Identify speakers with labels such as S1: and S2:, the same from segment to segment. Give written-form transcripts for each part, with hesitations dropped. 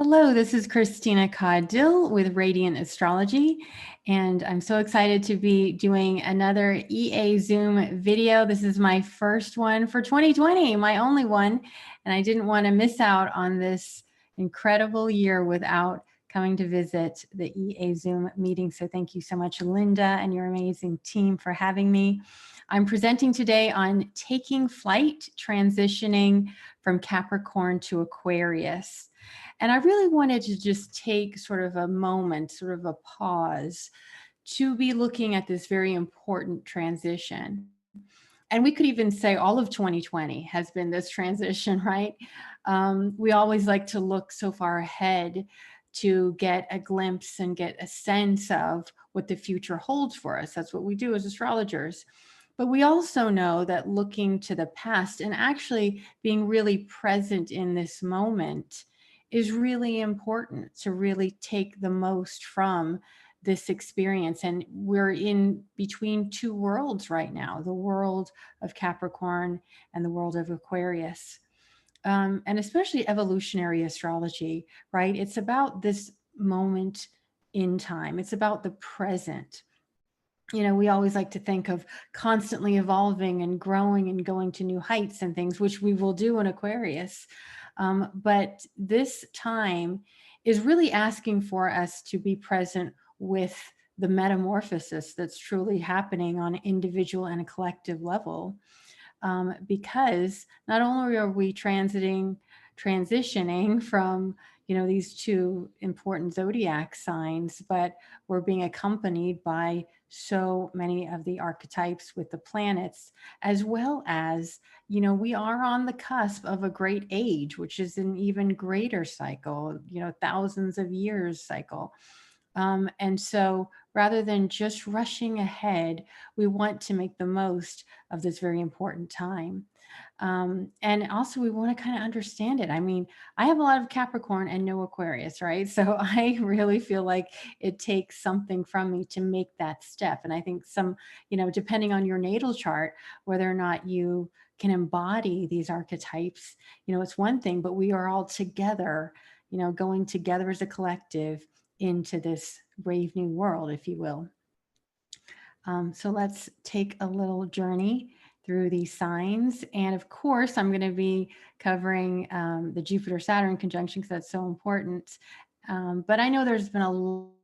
S1: Hello, this is Christina Caudill with Radiant Astrology, and I'm so excited to be doing another EA Zoom video. This is my first one for 2020, my only one, and I didn't want to miss out on this incredible year without coming to visit the EA Zoom meeting. So thank you so much, Linda, and your amazing team for having me. I'm presenting today on taking flight, transitioning from Capricorn to Aquarius. And I really wanted to just take sort of a moment, sort of a pause to be looking at this very important transition. And we could even say all of 2020 has been this transition, right? We always like to look so far ahead to get a glimpse and get a sense of what the future holds for us. That's what we do as astrologers. But we also know that looking to the past and actually being really present in this moment is really important to really take the most from this experience. And we're in between two worlds right now, the world of Capricorn and the world of Aquarius. And especially evolutionary astrology, right? It's about this moment in time. It's about the present. You know, we always like to think of constantly evolving and growing and going to new heights and things, which we will do in Aquarius. But this time is really asking for us to be present with the metamorphosis that's truly happening on an individual and a collective level. Because not only are we transitioning from, you know, these two important zodiac signs, but we're being accompanied by so many of the archetypes with the planets, as well as, you know, we are on the cusp of a great age, which is an even greater cycle, you know, thousands of years cycle. And so rather than just rushing ahead, we want to make the most of this very important time. And also we want to kind of understand it. I mean, I have a lot of Capricorn and no Aquarius, right? So I really feel like it takes something from me to make that step. And I think some, you know, depending on your natal chart, whether or not you can embody these archetypes, you know, it's one thing, but we are all together, you know, going together as a collective into this brave new world, if you will. So let's take a little journey through these signs. And of course, I'm going to be covering the Jupiter-Saturn conjunction because that's so important. But I know there's been a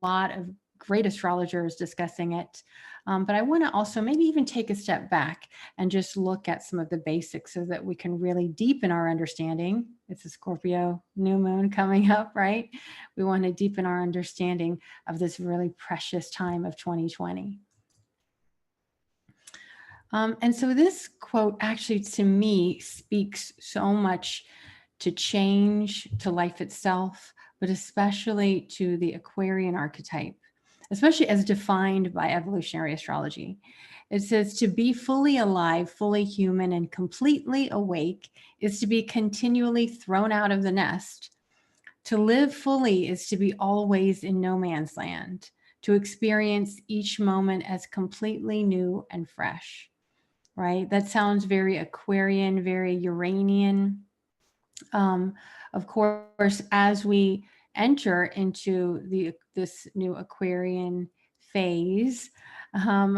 S1: lot of great astrologers discussing it. But I want to also maybe even take a step back and just look at some of the basics so that we can really deepen our understanding. It's a Scorpio new moon coming up, right? We want to deepen our understanding of this really precious time of 2020. And so this quote actually to me speaks so much to change, to life itself, but especially to the Aquarian archetype, especially as defined by evolutionary astrology. It says to be fully alive, fully human, and completely awake is to be continually thrown out of the nest. To live fully is to be always in no man's land, to experience each moment as completely new and fresh. Right? That sounds very Aquarian, very Uranian. Of course, as we enter into this new Aquarian phase,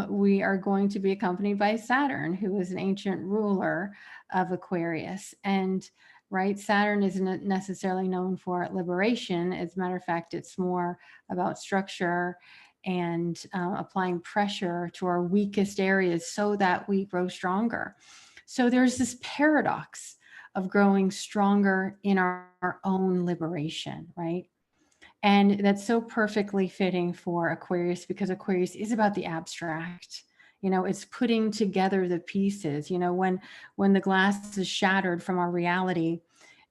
S1: we are going to be accompanied by Saturn, who is an ancient ruler of Aquarius. And right, Saturn isn't necessarily known for liberation. As a matter of fact, it's more about structure and applying pressure to our weakest areas so that we grow stronger. So there's this paradox of growing stronger in our own liberation, right? And that's so perfectly fitting for Aquarius because Aquarius is about the abstract. You know, it's putting together the pieces. You know, when the glass is shattered from our reality,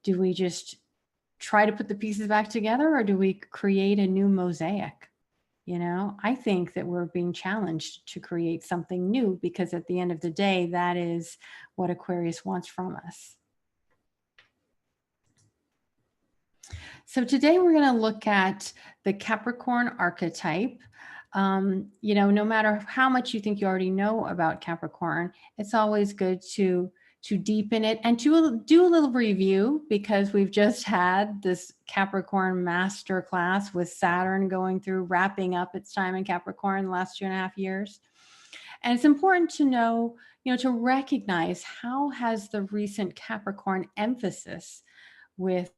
S1: do we just try to put the pieces back together or do we create a new mosaic? You know, I think that we're being challenged to create something new because at the end of the day, that is what Aquarius wants from us. So today we're going to look at the Capricorn archetype. You know, no matter how much you think you already know about Capricorn, it's always good to to deepen it and to do a little review, because we've just had this Capricorn master class with Saturn going through, wrapping up its time in Capricorn the last 2.5 years. And it's important to know, to recognize how has the recent Capricorn emphasis with,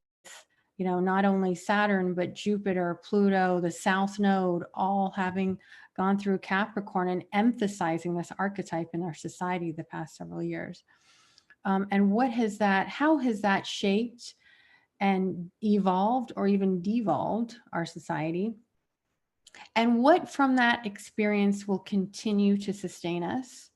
S1: not only Saturn, but Jupiter, Pluto, the South Node, all having gone through Capricorn and emphasizing this archetype in our society the past several years. And how has that shaped and evolved or even devolved our society? And what from that experience will continue to sustain us?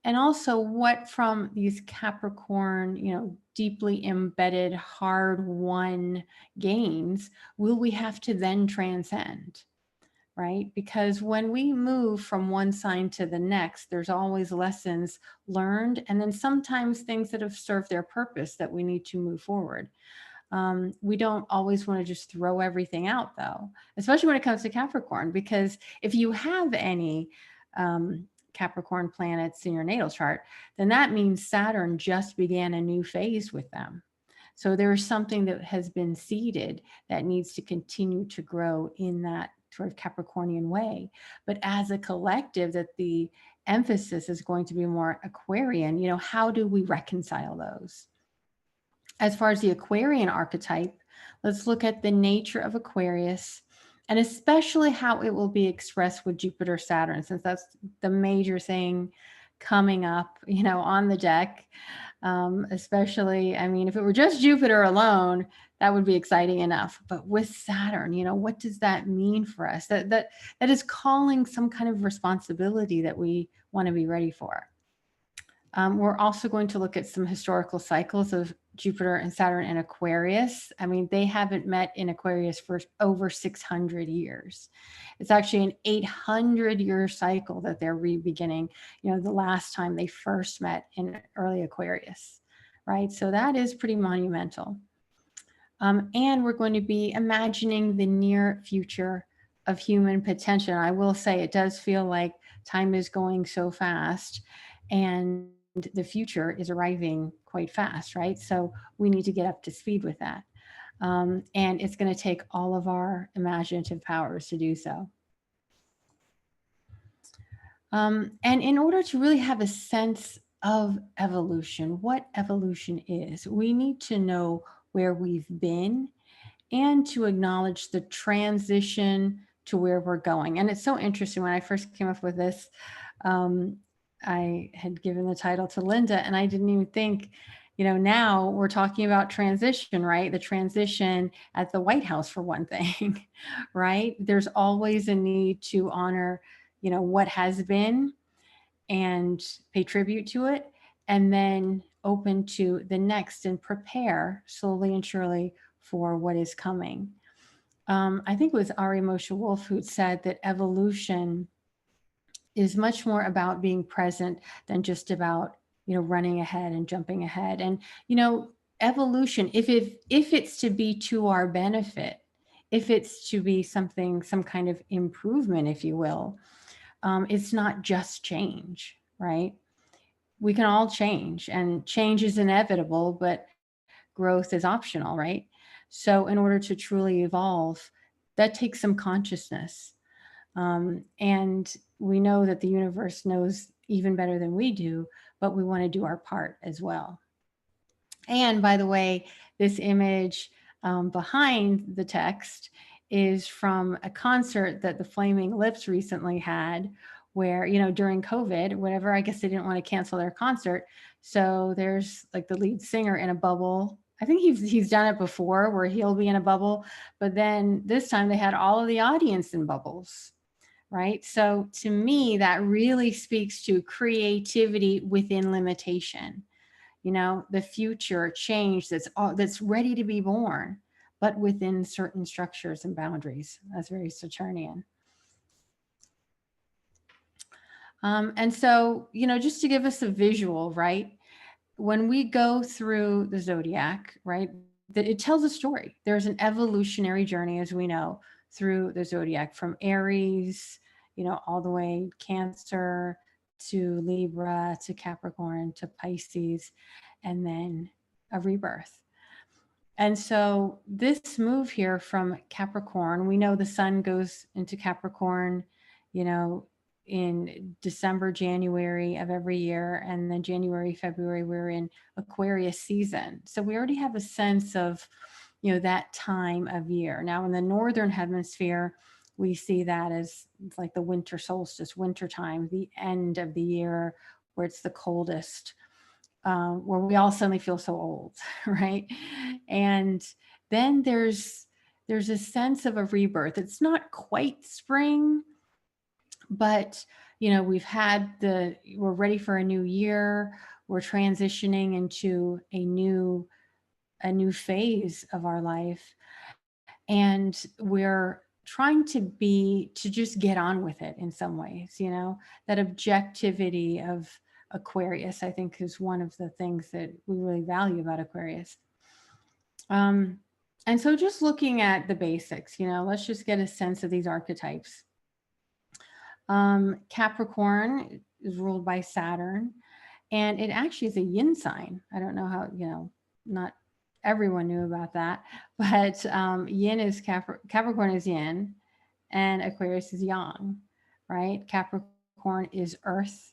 S1: And also what from these Capricorn, deeply embedded, hard-won gains will we have to then transcend? Right? Because when we move from one sign to the next, there's always lessons learned, and then sometimes things that have served their purpose that we need to move forward. We don't always want to just throw everything out, though, especially when it comes to Capricorn, because if you have any Capricorn planets in your natal chart, then that means Saturn just began a new phase with them. So there's something that has been seeded that needs to continue to grow in that sort of Capricornian way. But as a collective, that the emphasis is going to be more Aquarian, how do we reconcile those? As far as the Aquarian archetype, let's look at the nature of Aquarius, and especially how it will be expressed with Jupiter-Saturn, since that's the major thing coming up, on the deck. Especially, if it were just Jupiter alone, that would be exciting enough. But with Saturn, what does that mean for us? That is calling some kind of responsibility that we want to be ready for. We're also going to look at some historical cycles of Jupiter and Saturn in Aquarius. They haven't met in Aquarius for over 600 years. It's actually an 800-year cycle that they're re-beginning, the last time they first met in early Aquarius, right? So that is pretty monumental. And we're going to be imagining the near future of human potential. I will say it does feel like time is going so fast, and the future is arriving quite fast, right? So we need to get up to speed with that. And it's going to take all of our imaginative powers to do so. And in order to really have a sense of evolution, what evolution is, we need to know where we've been and to acknowledge the transition to where we're going. And it's so interesting. When I first came up with this, I had given the title to Linda, and I didn't even think, now we're talking about transition, right? The transition at the White House, for one thing, right? There's always a need to honor, what has been and pay tribute to it, and then open to the next and prepare slowly and surely for what is coming. I think it was Ari Moshe Wolf who said that evolution is much more about being present than just about, running ahead and jumping ahead. And, evolution, if it's to be to our benefit, if it's to be some kind of improvement, if you will, it's not just change, right? We can all change, and change is inevitable, but growth is optional, right? So in order to truly evolve, that takes some consciousness. And we know that the universe knows even better than we do, but we want to do our part as well. And by the way, this image behind the text is from a concert that the Flaming Lips recently had, where, during COVID, whatever, I guess they didn't want to cancel their concert. So there's like the lead singer in a bubble. I think he's done it before where he'll be in a bubble, but then this time they had all of the audience in bubbles, right? So to me, that really speaks to creativity within limitation. The future change that's ready to be born, but within certain structures and boundaries. That's very Saturnian. And so, just to give us a visual, right? When we go through the Zodiac, right, that it tells a story. There's an evolutionary journey, as we know, through the Zodiac, from Aries, all the way Cancer, to Libra, to Capricorn, to Pisces, and then a rebirth. And so this move here from Capricorn, we know the sun goes into Capricorn, you know, in December, January of every year. And then January, February, we're in Aquarius season. So we already have a sense of, you know, that time of year. Now in the Northern Hemisphere, we see that as like the winter solstice, winter time, the end of the year where it's the coldest. Where we all suddenly feel so old, right? And then there's a sense of a rebirth. It's not quite spring, but you know, we're ready for a new year. We're transitioning into a new phase of our life, and we're trying to just get on with it in some ways. You know, that objectivity of Aquarius, I think, is one of the things that we really value about Aquarius. And so just looking at the basics, you know, let's just get a sense of these archetypes. Capricorn is ruled by Saturn, and it actually is a yin sign. I don't know how, you know, not everyone knew about that, but yin is Capricorn is yin, and Aquarius is yang, right? Capricorn is earth,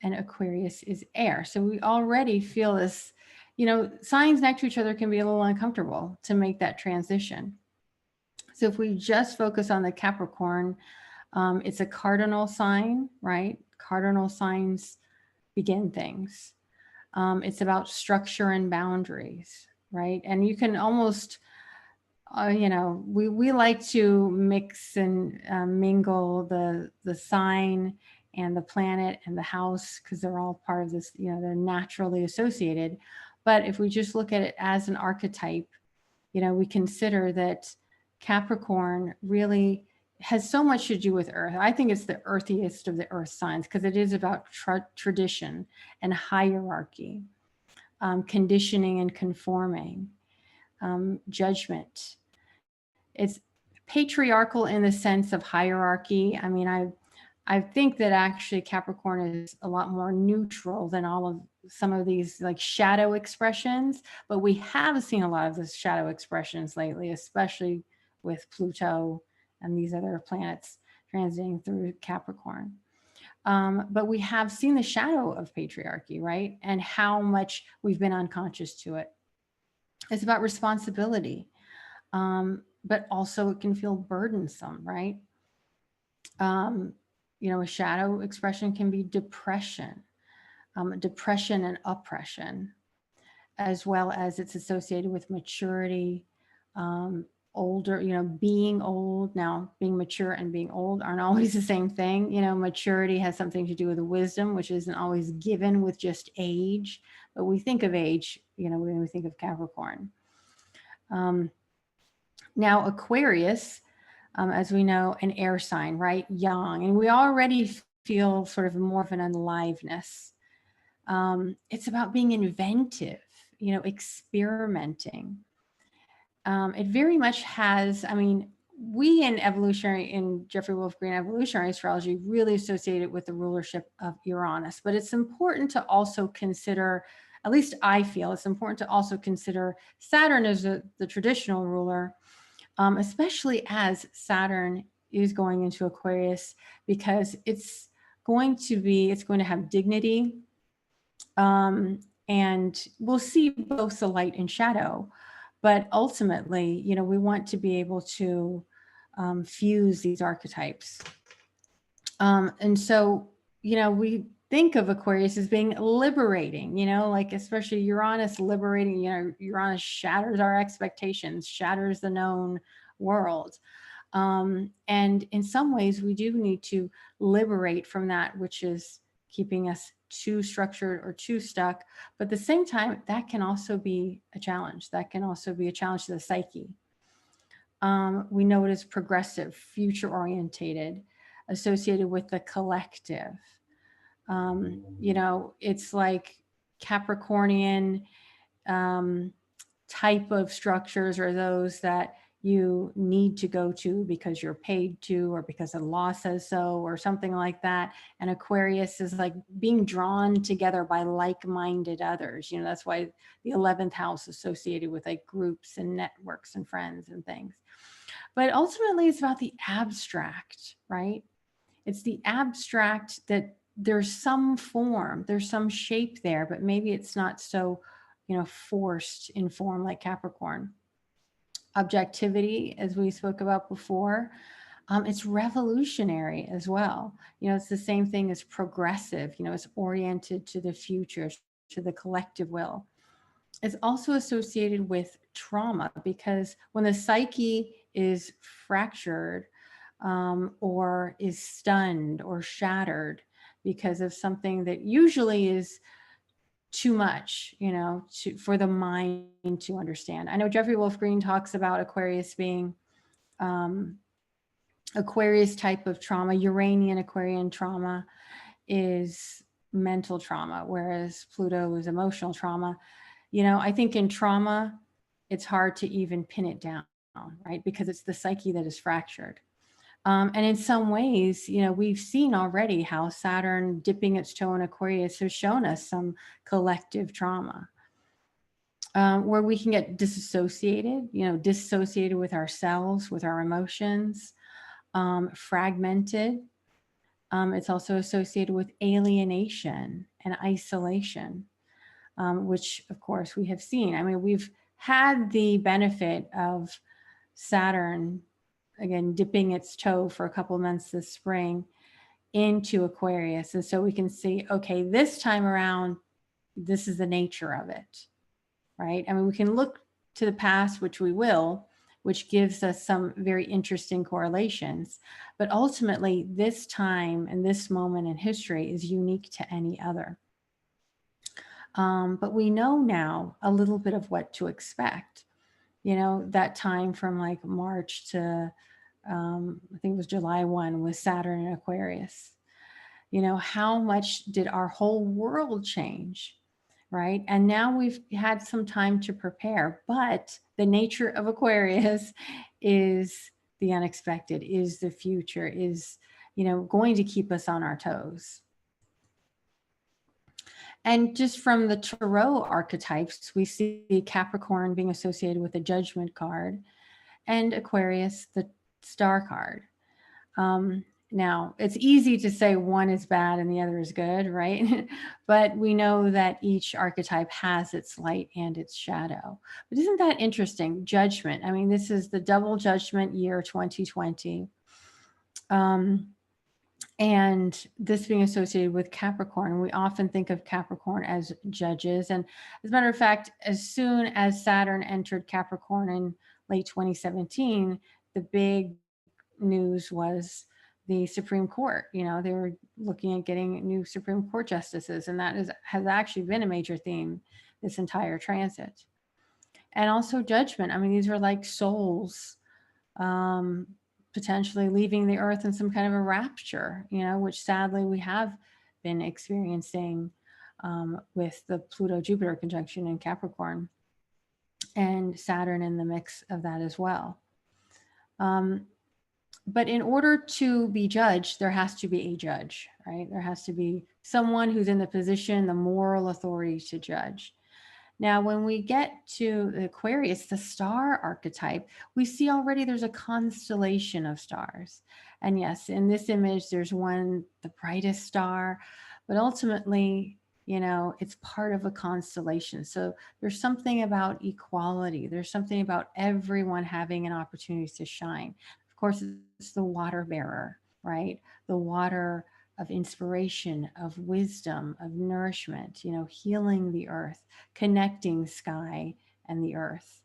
S1: and Aquarius is air. So we already feel this, you know, signs next to each other can be a little uncomfortable to make that transition. So if we just focus on the Capricorn, it's a cardinal sign, right? Cardinal signs begin things. It's about structure and boundaries, right? And you can almost, you know, we like to mix and mingle the sign and the planet and the house because they're all part of this, you know, they're naturally associated. But if we just look at it as an archetype, you know, we consider that Capricorn really has so much to do with earth. I think it's the earthiest of the earth signs because it is about tradition and hierarchy, conditioning and conforming, judgment. It's patriarchal in the sense of hierarchy. I mean, I think that actually Capricorn is a lot more neutral than all of some of these like shadow expressions, but we have seen a lot of the shadow expressions lately, especially with Pluto and these other planets transiting through Capricorn. But we have seen the shadow of patriarchy, right? And how much we've been unconscious to it. It's about responsibility, but also it can feel burdensome, right? You know, a shadow expression can be depression, depression and oppression, as well as it's associated with maturity, older, you know, being old. Now, being mature and being old aren't always the same thing. You know, maturity has something to do with wisdom, which isn't always given with just age, but we think of age, you know, when we think of Capricorn. Now, Aquarius, as we know, an air sign, right? Yang, and we already feel sort of more of an aliveness. It's about being inventive, you know, experimenting. It very much has, I mean, we in evolutionary, in Jeffrey Wolf Green evolutionary astrology, really associate it with the rulership of Uranus, but it's important to also consider, at least I feel it's important to also consider Saturn as the traditional ruler, especially as Saturn is going into Aquarius, because it's going to have dignity, and we'll see both the light and shadow, but ultimately, you know, we want to be able to fuse these archetypes. And so, you know, we think of Aquarius as being liberating, you know, like especially Uranus liberating, you know, Uranus shatters our expectations, shatters the known world. And in some ways we do need to liberate from that which is keeping us too structured or too stuck. But at the same time, that can also be a challenge. That can also be a challenge to the psyche. We know it is progressive, future orientated, associated with the collective. You know, it's like Capricornian type of structures are those that, you need to go to because you're paid to, or because the law says so, or something like that. And Aquarius is like being drawn together by like-minded others. That's why the 11th house associated with like groups and networks and friends and things. But ultimately it's about the abstract, right? It's the abstract, that there's some form, there's some shape there, but maybe it's not so, forced in form like Capricorn. Objectivity, as we spoke about before, it's revolutionary as well. It's the same thing as progressive. It's oriented to the future, to the collective will. It's also associated with trauma, because when the psyche is fractured, or is stunned or shattered because of something that usually is too much, for the mind to understand. I know Jeffrey Wolf Green talks about Aquarius being Aquarius type of trauma. Uranian Aquarian trauma is mental trauma, whereas Pluto is emotional trauma. I think in trauma, it's hard to even pin it down, right? Because it's the psyche that is fractured. And in some ways, we've seen already how Saturn dipping its toe in Aquarius has shown us some collective trauma, where we can get disassociated, disassociated with ourselves, with our emotions, fragmented. It's also associated with alienation and isolation, which of course we have seen. I mean, we've had the benefit of Saturn, again, dipping its toe for a couple of months this spring into Aquarius. And so we can see, okay, this time around, this is the nature of it, right? I mean, we can look to the past, which we will, which gives us some very interesting correlations. But ultimately, this time and this moment in history is unique to any other. But we know now a little bit of what to expect. That time from like March to, I think it was July 1 with Saturn in Aquarius. How much did our whole world change, right? And now we've had some time to prepare, but the nature of Aquarius is the unexpected, is the future, is, going to keep us on our toes. And just from the tarot archetypes, we see Capricorn being associated with the Judgment card and Aquarius, the Star card. Now, it's easy to say one is bad and the other is good, right? But we know that each archetype has its light and its shadow. But isn't that interesting? Judgment. I mean, this is the double judgment year 2020. And this being associated with Capricorn, we often think of Capricorn as judges. And as a matter of fact, as soon as Saturn entered Capricorn in late 2017, the big news was the Supreme Court. They were looking at getting new Supreme Court justices, and that has actually been a major theme this entire transit. And also judgment. I mean, these are like souls potentially leaving the earth in some kind of a rapture, which sadly we have been experiencing with the Pluto-Jupiter conjunction in Capricorn, and Saturn in the mix of that as well. But in order to be judged, there has to be a judge, right? There has to be someone who's in the position, the moral authority to judge. Now, when we get to the Aquarius, the star archetype, we see already there's a constellation of stars. And yes, in this image, there's one, the brightest star, but ultimately, it's part of a constellation. So there's something about equality. There's something about everyone having an opportunity to shine. Of course, it's the water bearer, right? The water of inspiration, of wisdom, of nourishment, healing the earth, connecting sky and the earth.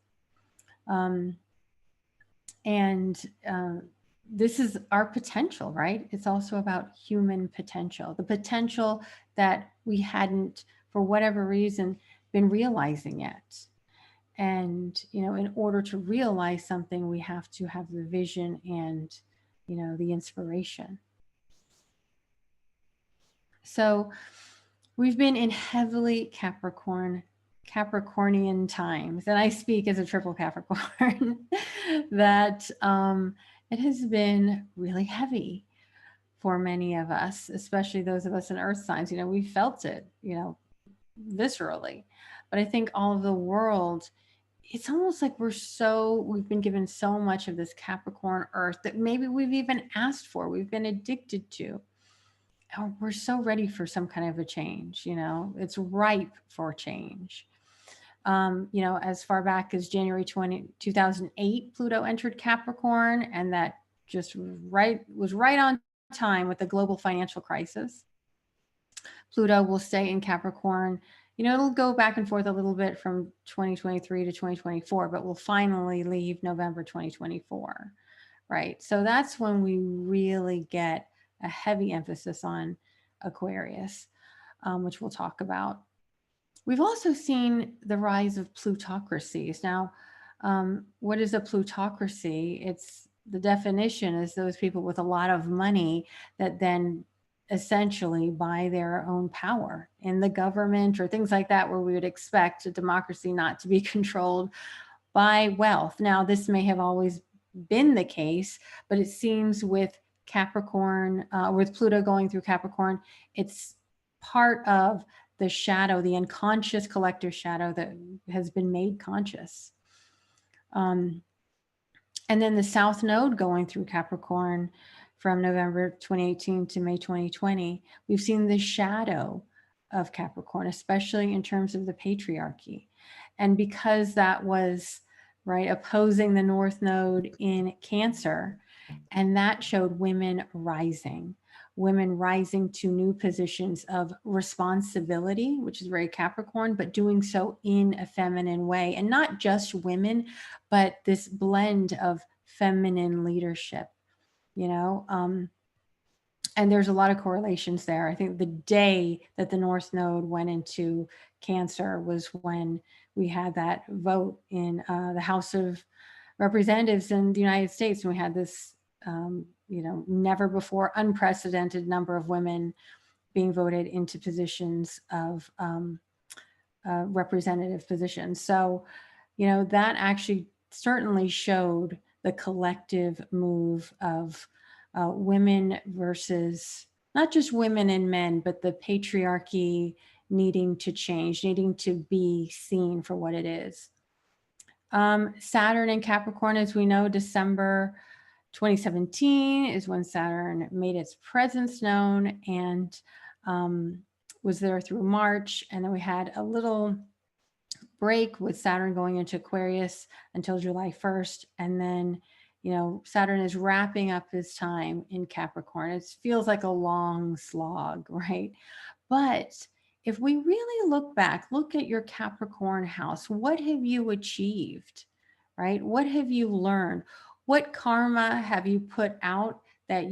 S1: This is our potential, right? It's also about human potential, the potential that we hadn't, for whatever reason, been realizing yet. And, in order to realize something, we have to have the vision and, the inspiration. So we've been in heavily Capricorn Capricornian times, and I speak as a triple Capricorn, that it has been really heavy for many of us, especially those of us in earth signs. You know, we felt it, you know, viscerally. But I think all of the world, it's almost like we've been given so much of this Capricorn earth that maybe we've even asked for, we've been addicted to. Or we're so ready for some kind of a change, you know, it's ripe for change. You know, as far back as January 2008, Pluto entered Capricorn, and that just was right on time with the global financial crisis. Pluto will stay in Capricorn. You know, it'll go back and forth a little bit from 2023 to 2024, but we'll finally leave November 2024, right? So that's when we really get a heavy emphasis on Aquarius, which we'll talk about. We've also seen the rise of plutocracies. Now, what is a plutocracy? It's the definition is those people with a lot of money that then essentially buy their own power in the government or things like that, where we would expect a democracy not to be controlled by wealth. Now, this may have always been the case, but it seems with Capricorn, with Pluto going through Capricorn, it's part of the shadow, the unconscious collective shadow that has been made conscious. And then the South Node going through Capricorn from November 2018 to May 2020, we've seen the shadow of Capricorn, especially in terms of the patriarchy. And because that was, right, opposing the North Node in Cancer, and that showed women rising to new positions of responsibility, which is very Capricorn, but doing so in a feminine way. And not just women, but this blend of feminine leadership, you know. And there's a lot of correlations there. I think the day that the North Node went into Cancer was when we had that vote in the House of Representatives in the United States, and we had this you know, never before unprecedented number of women being voted into positions of representative positions. So, you know, that actually certainly showed the collective move of women versus not just women and men, but the patriarchy needing to change, needing to be seen for what it is. Saturn in Capricorn, as we know, December 2017 is when Saturn made its presence known, and was there through March. And then we had a little break with Saturn going into Aquarius until July 1st. And then, you know, Saturn is wrapping up his time in Capricorn. It feels like a long slog, right? But if we really look back, look at your Capricorn house, what have you achieved, right? What have you learned? What karma have you put out that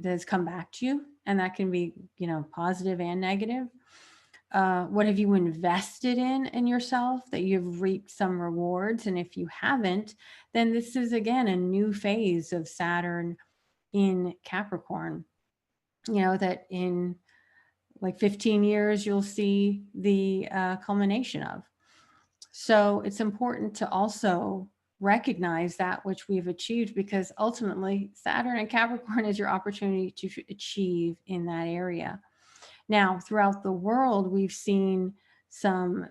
S1: has come back to you? And that can be, you know, positive and negative. What have you invested in yourself that you've reaped some rewards? And if you haven't, then this is again a new phase of Saturn in Capricorn, you know, that in like 15 years, you'll see the culmination of. So it's important to also recognize that which we've achieved, because ultimately Saturn and Capricorn is your opportunity to achieve in that area. Now, throughout the world, we've seen some,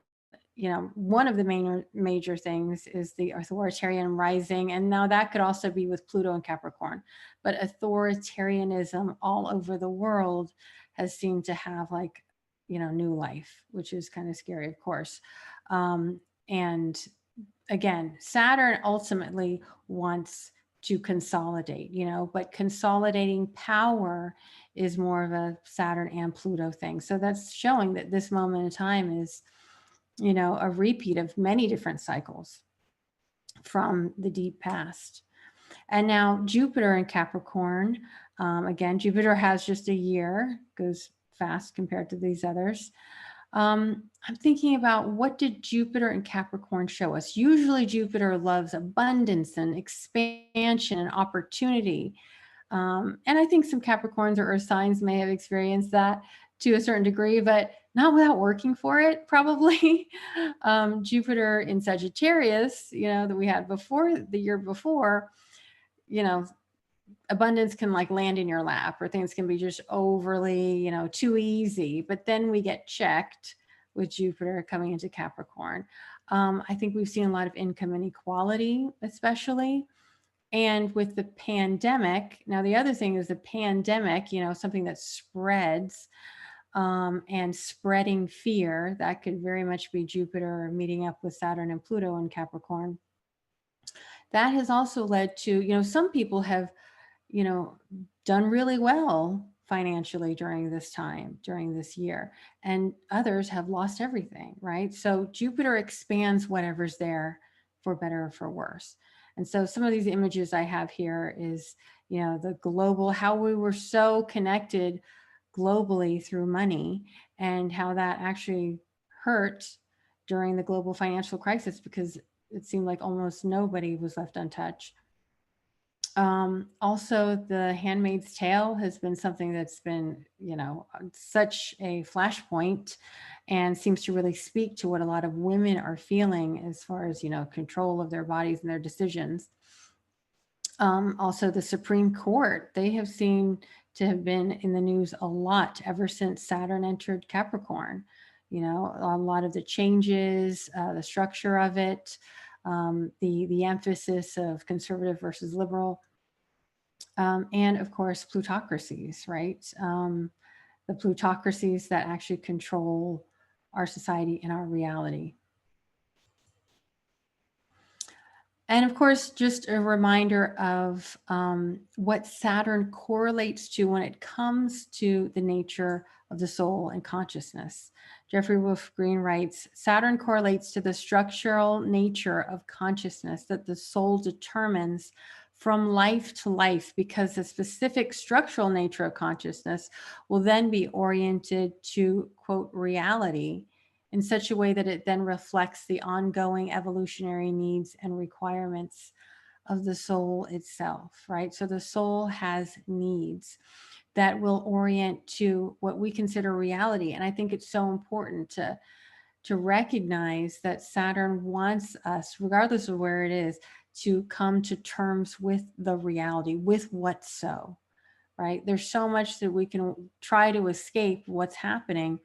S1: you know, one of the major things is the authoritarian rising. And now that could also be with Pluto and Capricorn, but authoritarianism all over the world has seemed to have, like, you know, new life, which is kind of scary, of course. And again, Saturn ultimately wants to consolidate, you know, but consolidating power is more of a Saturn and Pluto thing. So that's showing that this moment in time is, you know, a repeat of many different cycles from the deep past. And now Jupiter in Capricorn, again, Jupiter has just a year, goes fast compared to these others. I'm thinking about, what did Jupiter and Capricorn show us? Usually Jupiter loves abundance and expansion and opportunity. And I think some Capricorns or Earth signs may have experienced that to a certain degree, but not without working for it, probably. Jupiter in Sagittarius, that we had before, the year before, you know, abundance can like land in your lap, or things can be just overly, too easy. But then we get checked with Jupiter coming into Capricorn. I think we've seen a lot of income inequality, especially. And with the pandemic, now the other thing is the pandemic, something that spreads, and spreading fear, that could very much be Jupiter meeting up with Saturn and Pluto in Capricorn. That has also led to, some people have, done really well financially during this time, during this year, and others have lost everything, right? So Jupiter expands whatever's there, for better or for worse. And so some of these images I have here is, the global, how we were so connected globally through money, and how that actually hurt during the global financial crisis, because it seemed like almost nobody was left untouched. Also, the Handmaid's Tale has been something that's been, such a flashpoint, and seems to really speak to what a lot of women are feeling as far as, control of their bodies and their decisions. Also, the Supreme Court, they have seen to have been in the news a lot ever since Saturn entered Capricorn. A lot of the changes, the structure of it, the emphasis of conservative versus liberal, and of course, plutocracies, right? The plutocracies that actually control our society and our reality. And of course, just a reminder of what Saturn correlates to when it comes to the nature of the soul and consciousness. Jeffrey Wolf Green writes, Saturn correlates to the structural nature of consciousness that the soul determines from life to life, because the specific structural nature of consciousness will then be oriented to, quote, reality, in such a way that it then reflects the ongoing evolutionary needs and requirements of the soul itself, right? So the soul has needs that will orient to what we consider reality. And I think it's so important to recognize that Saturn wants us, regardless of where it is, to come to terms with the reality, with what's so, right? There's so much that we can try to escape what's happening.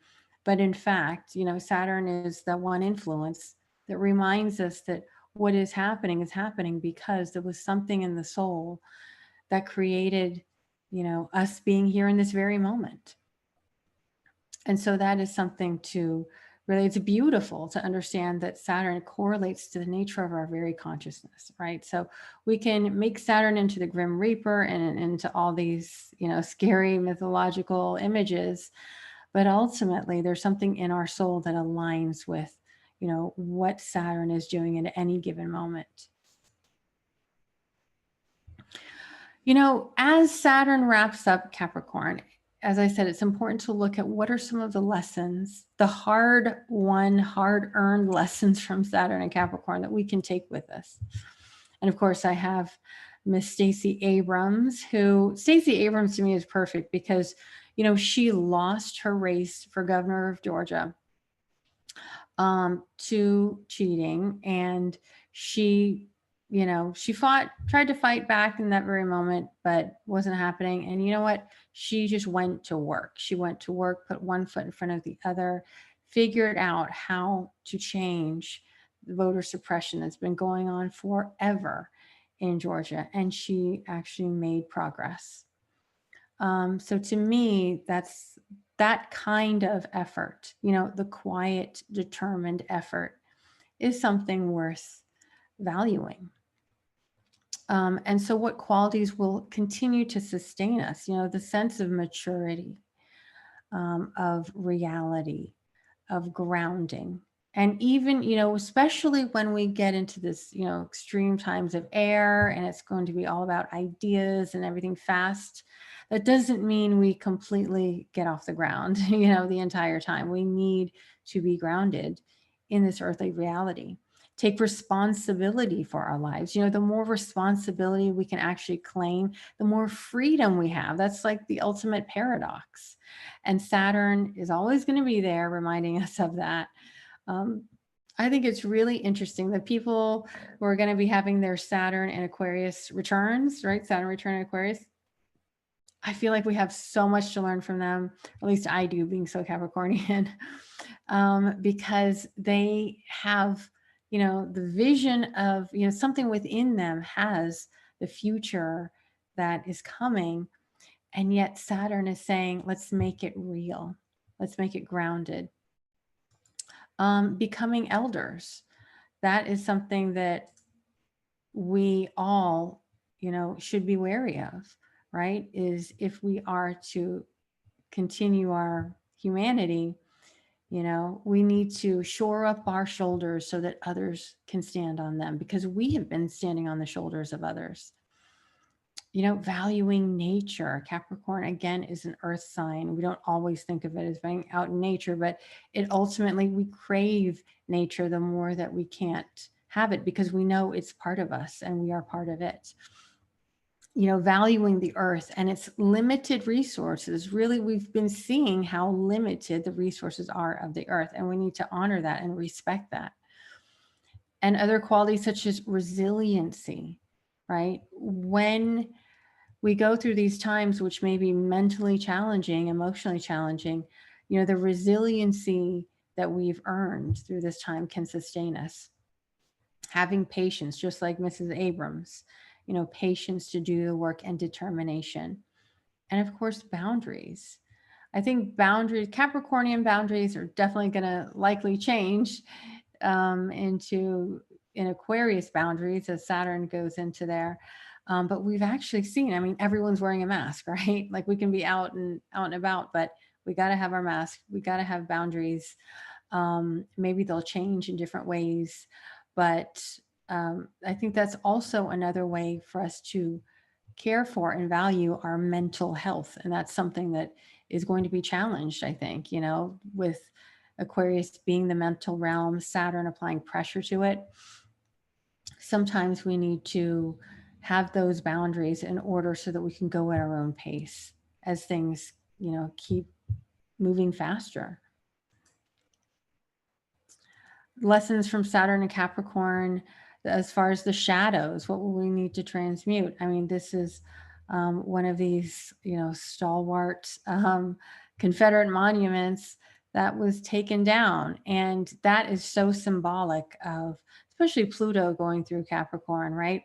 S1: But in fact, Saturn is the one influence that reminds us that what is happening because there was something in the soul that created, us being here in this very moment. And so that is something to really, it's beautiful to understand that Saturn correlates to the nature of our very consciousness, right? So we can make Saturn into the Grim Reaper and into all these, scary mythological images, but ultimately there's something in our soul that aligns with, what Saturn is doing at any given moment. As Saturn wraps up Capricorn, as I said, it's important to look at what are some of the lessons, the hard-won, hard-earned lessons from Saturn and Capricorn that we can take with us. And of course, I have Miss Stacey Abrams, Stacey Abrams to me is perfect because, she lost her race for governor of Georgia to cheating. And she tried to fight back in that very moment, but wasn't happening. And you know what? She just went to work. She went to work, put one foot in front of the other, figured out how to change the voter suppression that's been going on forever in Georgia. And she actually made progress. So to me, that's that kind of effort, the quiet, determined effort is something worth valuing. And so what qualities will continue to sustain us? The sense of maturity, of reality, of grounding. And even, especially when we get into this, extreme times of air and it's going to be all about ideas and everything fast, that doesn't mean we completely get off the ground, the entire time. We need to be grounded in this earthly reality. take responsibility for our lives. You know, the more responsibility we can actually claim, the more freedom we have. That's like the ultimate paradox. And Saturn is always going to be there reminding us of that. I think it's really interesting that people who are going to be having their Saturn and Aquarius returns, right? Saturn return in Aquarius. I feel like we have so much to learn from them. At least I do, being so Capricornian, because they have, you know, the vision of, you know, something within them has the future that is coming. And yet Saturn is saying, let's make it real. Let's make it grounded. Becoming elders. That is something that we all, you know, should be wary of, right? Is if we are to continue our humanity, you know, we need to shore up our shoulders so that others can stand on them, because we have been standing on the shoulders of others. You know, valuing nature. Capricorn, again, is an earth sign. We don't always think of it as being out in nature, but it ultimately, we crave nature the more that we can't have it, because we know it's part of us and we are part of it. You know, valuing the earth and its limited resources. Really, we've been seeing how limited the resources are of the earth, and we need to honor that and respect that. And other qualities such as resiliency, right? When we go through these times, which may be mentally challenging, emotionally challenging, you know, the resiliency that we've earned through this time can sustain us. Having patience, just like Mrs. Abrams, you know, patience to do the work and determination. And of course, boundaries. I think boundaries, Capricornian boundaries, are definitely going to likely change into in Aquarius boundaries as Saturn goes into there. But we've actually seen, I mean, everyone's wearing a mask, right? Like we can be out and about, but we got to have our mask. We got to have boundaries. Maybe they'll change in different ways, but I think that's also another way for us to care for and value our mental health. And that's something that is going to be challenged, I think, you know, with Aquarius being the mental realm, Saturn applying pressure to it. Sometimes we need to have those boundaries in order so that we can go at our own pace as things, you know, keep moving faster. Lessons from Saturn and Capricorn, as far as the shadows, what will we need to transmute? I mean, this is one of these, you know, stalwart Confederate monuments that was taken down. And that is so symbolic of, especially Pluto going through Capricorn, right?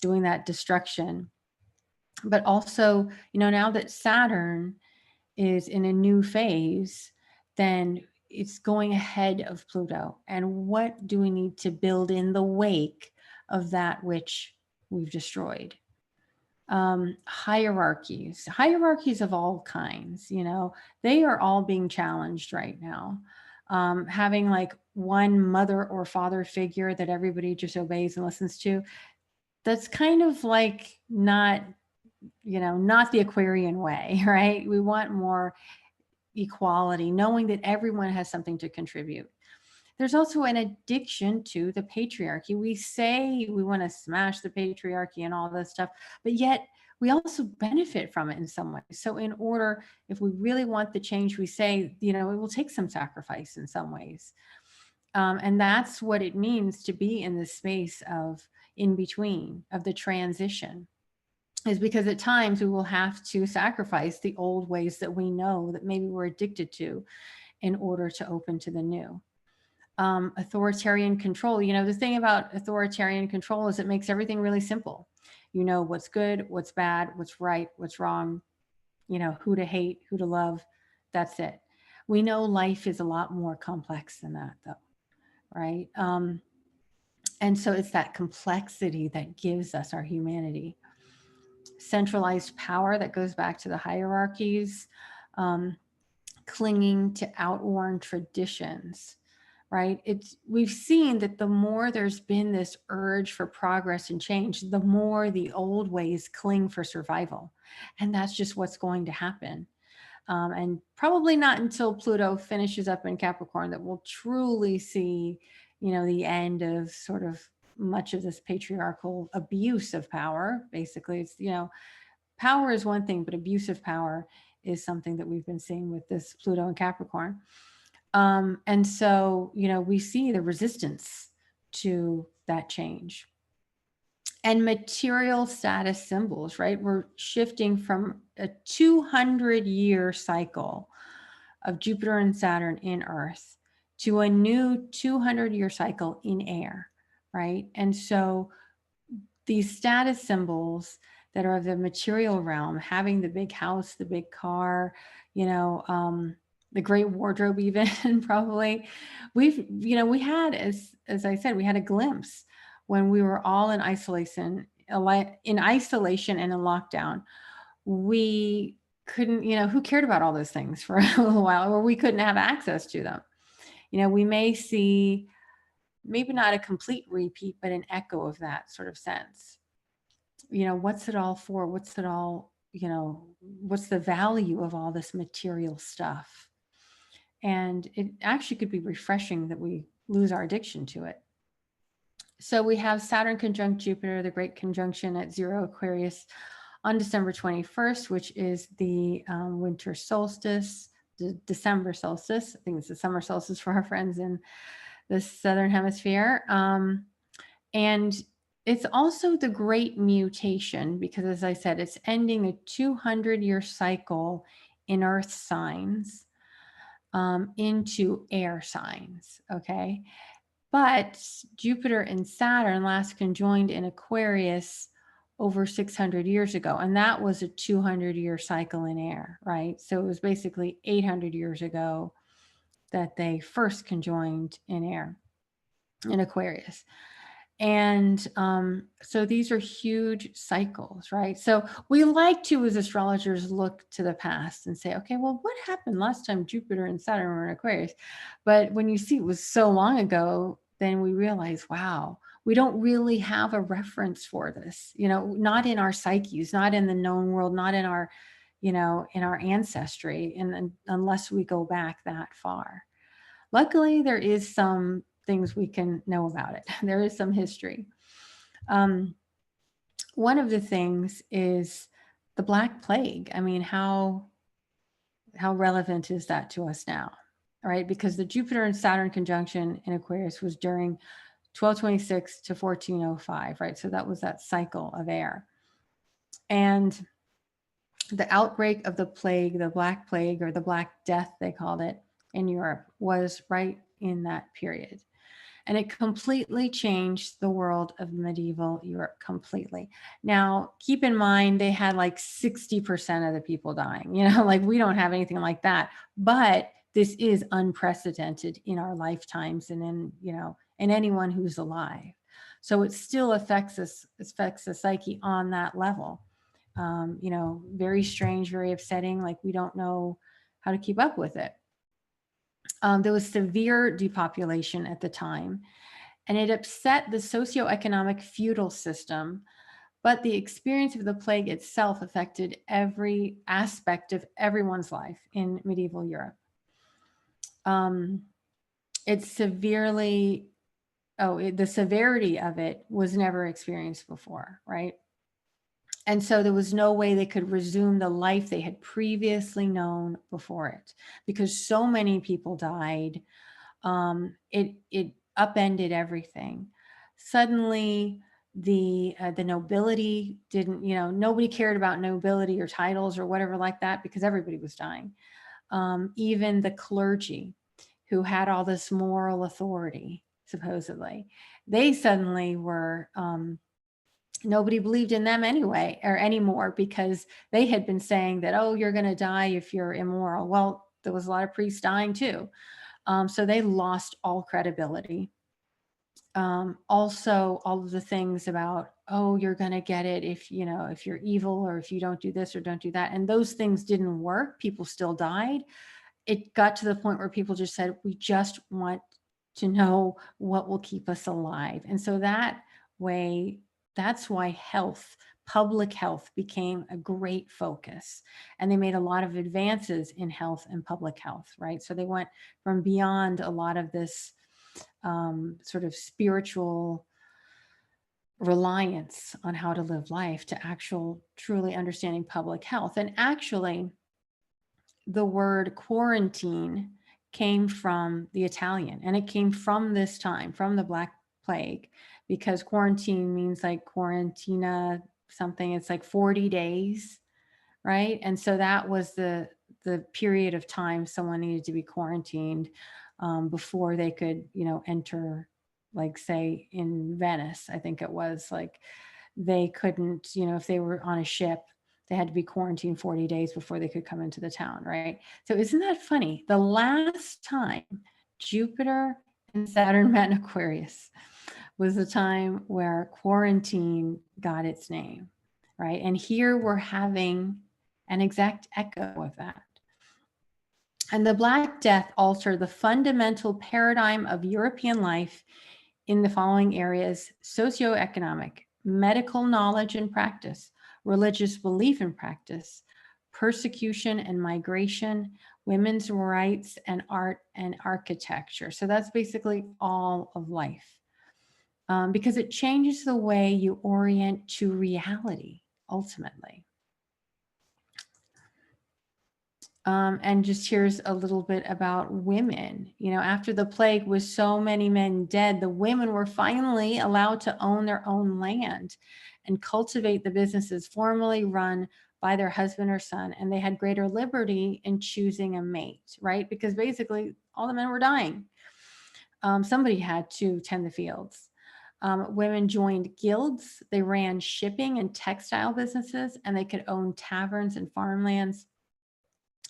S1: Doing that destruction. But also, you know, now that Saturn is in a new phase, then it's going ahead of Pluto. And what do we need to build in the wake of that which we've destroyed? Hierarchies of all kinds, you know, they are all being challenged right now. Having like one mother or father figure that everybody just obeys and listens to, that's kind of like not, you know, not the Aquarian way, right? We want more equality, knowing that everyone has something to contribute. There's also an addiction to the patriarchy. We say we want to smash the patriarchy and all this stuff, but yet we also benefit from it in some way. So in order, if we really want the change, we say, you know, it will take some sacrifice in some ways. And that's what it means to be in this space of in between, of the transition, is because at times we will have to sacrifice the old ways that we know that maybe we're addicted to in order to open to the new. Authoritarian control. You know, the thing about authoritarian control is it makes everything really simple. You know what's good, what's bad, what's right, what's wrong, you know, who to hate, who to love. That's it. We know life is a lot more complex than that, though, right? And so it's that complexity that gives us our humanity. Centralized power that goes back to the hierarchies, clinging to outworn traditions, right? We've seen that the more there's been this urge for progress and change, the more the old ways cling for survival. And that's just what's going to happen. And probably not until Pluto finishes up in Capricorn that we'll truly see, you know, the end of sort of much of this patriarchal abuse of power. Basically, it's, you know, power is one thing, but abuse of power is something that we've been seeing with this Pluto and Capricorn. And so, you know, we see the resistance to that change. And material status symbols, right? We're shifting from a 200-year cycle of Jupiter and Saturn in Earth to a new 200-year cycle in air, right? And so these status symbols that are of the material realm, having the big house, the big car, you know, the great wardrobe, even probably, you know, we had, as I said, we had a glimpse when we were all in isolation and in lockdown. We couldn't, you know, who cared about all those things for a little while, or we couldn't have access to them. You know, we may see maybe not a complete repeat, but an echo of that sort of sense. You know, what's it all for? What's it all, you know, what's the value of all this material stuff? And it actually could be refreshing that we lose our addiction to it. So we have Saturn conjunct Jupiter, the great conjunction at 0 Aquarius on December 21st, which is the winter solstice, the December solstice. I think it's the summer solstice for our friends in the Southern Hemisphere. And it's also the great mutation because, as I said, it's ending a 200-year cycle in Earth signs into air signs, okay? But Jupiter and Saturn last conjoined in Aquarius over 600 years ago, and that was a 200-year cycle in air, right? So it was basically 800 years ago that they first conjoined in air, in Aquarius. And so these are huge cycles, right? So we like to, as astrologers, look to the past and say, okay, well, what happened last time Jupiter and Saturn were in Aquarius? But when you see it was so long ago, then we realize, wow, we don't really have a reference for this, you know, not in our psyches, not in the known world, not in our, you know, in our ancestry, and unless we go back that far. Luckily, there is some things we can know about it. There is some history. One of the things is the Black Plague. I mean, how relevant is that to us now, right? Because the Jupiter and Saturn conjunction in Aquarius was during 1226 to 1405, right? So that was that cycle of air. And the outbreak of the plague, the Black Plague, or the Black Death, they called it in Europe, was right in that period. And it completely changed the world of medieval Europe completely. Now, keep in mind, they had like 60% of the people dying, you know, like we don't have anything like that, but this is unprecedented in our lifetimes and in, you know, in anyone who's alive. So it still affects us, affects the psyche on that level. You know, very strange, very upsetting. Like we don't know how to keep up with it. There was severe depopulation at the time, and it upset the socioeconomic feudal system, but the experience of the plague itself affected every aspect of everyone's life in medieval Europe. The severity of it was never experienced before, right? And so there was no way they could resume the life they had previously known before it, because so many people died. It upended everything. Suddenly, the nobility didn't, you know, nobody cared about nobility or titles or whatever like that because everybody was dying. Even the clergy, who had all this moral authority, supposedly, they suddenly were. Nobody believed in them anyway or anymore because they had been saying that, oh, you're going to die if you're immoral. Well, there was a lot of priests dying too. So they lost all credibility. Also, all of the things about, oh, you're going to get it if, you know, if you're evil or if you don't do this or don't do that. And those things didn't work. People still died. It got to the point where people just said, we just want to know what will keep us alive. And so that way, that's why health, public health, became a great focus. And they made a lot of advances in health and public health, right? So they went from beyond a lot of this sort of spiritual reliance on how to live life to actual truly understanding public health. And actually, the word quarantine came from the Italian, and it came from this time, from the Black Plague, because quarantine means like quarantina something. It's like 40 days, right? And so that was the period of time someone needed to be quarantined before they could, enter, like say in Venice, I think it was like they couldn't, if they were on a ship, they had to be quarantined 40 days before they could come into the town, right? So isn't that funny? The last time Jupiter and Saturn met in Aquarius was the time where quarantine got its name, right? And here we're having an exact echo of that. And the Black Death altered the fundamental paradigm of European life in the following areas: socioeconomic, medical knowledge and practice, religious belief and practice, persecution and migration, women's rights, and art and architecture. So that's basically all of life, because it changes the way you orient to reality, ultimately. And just here's a little bit about women. After the plague, with so many men dead, the women were finally allowed to own their own land and cultivate the businesses formerly run by their husband or son. And they had greater liberty in choosing a mate, right? Because basically all the men were dying. Somebody had to tend the fields. Women joined guilds. They ran shipping and textile businesses, and they could own taverns and farmlands.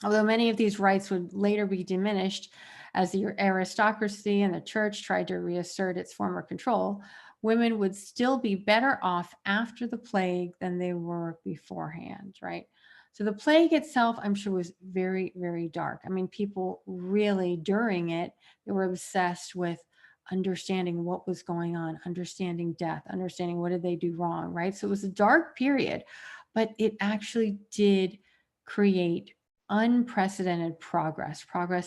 S1: Although many of these rights would later be diminished as the aristocracy and the church tried to reassert its former control, women would still be better off after the plague than they were beforehand, right? So the plague itself, I'm sure, was very, very dark. I mean, people really, during it, they were obsessed with understanding what was going on, understanding death, understanding what did they do wrong, right? So it was a dark period, but it actually did create unprecedented progress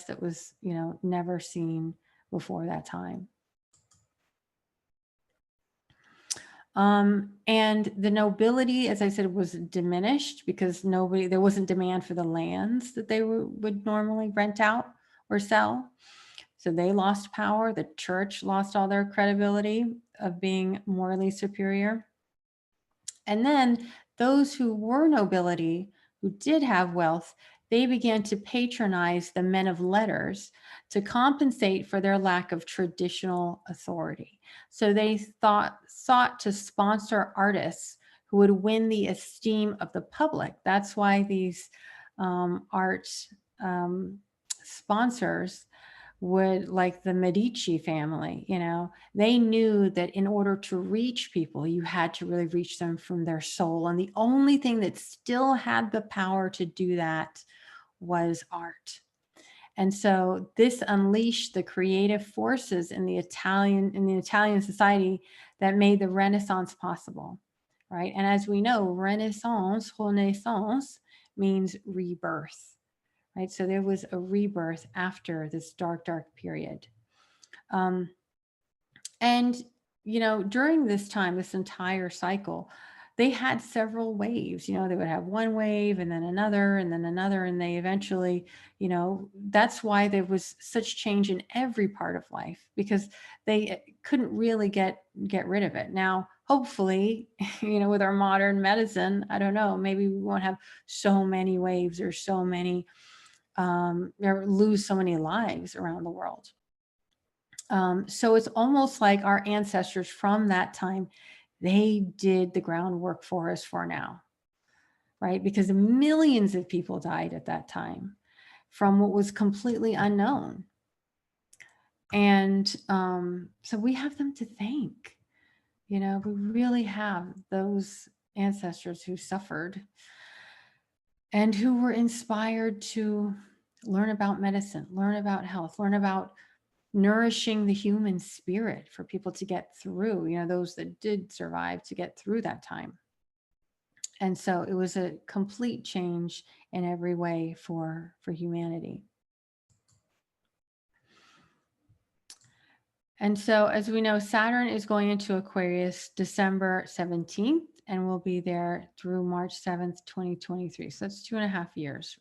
S1: that was, never seen before that time. And the nobility, as I said, was diminished because there wasn't demand for the lands that they would normally rent out or sell. So they lost power. The church lost all their credibility of being morally superior. And then those who were nobility, who did have wealth, they began to patronize the men of letters to compensate for their lack of traditional authority. So they sought to sponsor artists who would win the esteem of the public. That's why these art sponsors would, like the Medici family, they knew that in order to reach people, you had to really reach them from their soul. And the only thing that still had the power to do that was art. And so this unleashed the creative forces in the Italian society that made the Renaissance possible, right? And as we know, Renaissance means rebirth, right? So there was a rebirth after this dark, dark period. And, during this time, this entire cycle, they had several waves. They would have one wave and then another and then another. And they eventually, that's why there was such change in every part of life, because they couldn't really get rid of it. Now, hopefully, with our modern medicine, I don't know, maybe we won't have so many waves or so many or lose so many lives around the world. So it's almost like our ancestors from that time, they did the groundwork for us for now, right? Because millions of people died at that time from what was completely unknown. And so we have them to thank, we really have those ancestors who suffered and who were inspired to learn about medicine, learn about health, learn about nourishing the human spirit for people to get through, those that did survive to get through that time. And so it was a complete change in every way for humanity. And so, as we know, Saturn is going into Aquarius December 17th and will be there through March 7th, 2023. So that's 2.5 years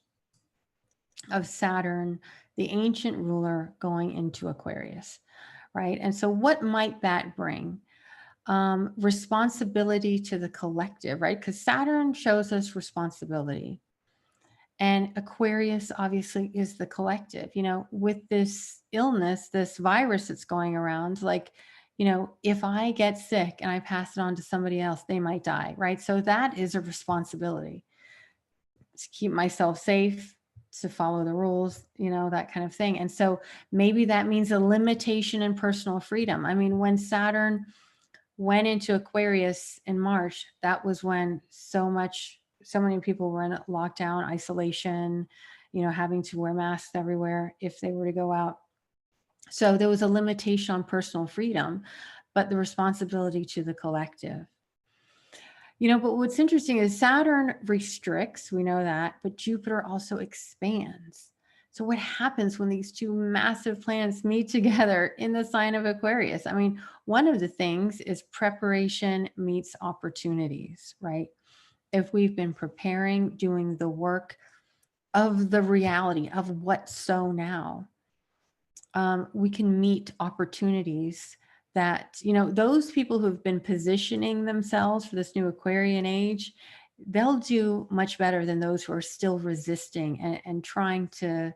S1: of Saturn, the ancient ruler, going into Aquarius, right? And so, what might that bring? Responsibility to the collective, right? Because Saturn shows us responsibility. And Aquarius obviously is the collective, with this illness, this virus that's going around, like, if I get sick and I pass it on to somebody else, they might die, right? So that is a responsibility to keep myself safe, to follow the rules, that kind of thing. And so maybe that means a limitation in personal freedom. I mean, when Saturn went into Aquarius in March, that was when so many people were in lockdown, isolation, having to wear masks everywhere if they were to go out. So there was a limitation on personal freedom, but the responsibility to the collective. But what's interesting is Saturn restricts, we know that, but Jupiter also expands. So what happens when these two massive planets meet together in the sign of Aquarius? I mean, one of the things is preparation meets opportunities, right? If we've been preparing, doing the work of the reality of what's so now, we can meet opportunities that, those people who've been positioning themselves for this new Aquarian age, they'll do much better than those who are still resisting and trying to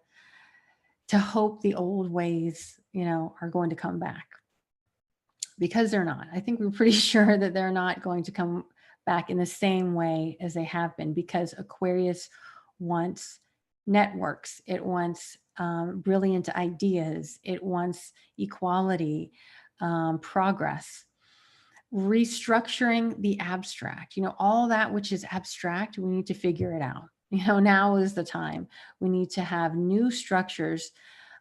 S1: hope the old ways, are going to come back, because they're not. I think we're pretty sure that they're not going to come back in the same way as they have been, because Aquarius wants networks. It wants brilliant ideas. It wants equality, progress, restructuring the abstract, all that which is abstract, we need to figure it out. Now is the time. We need to have new structures.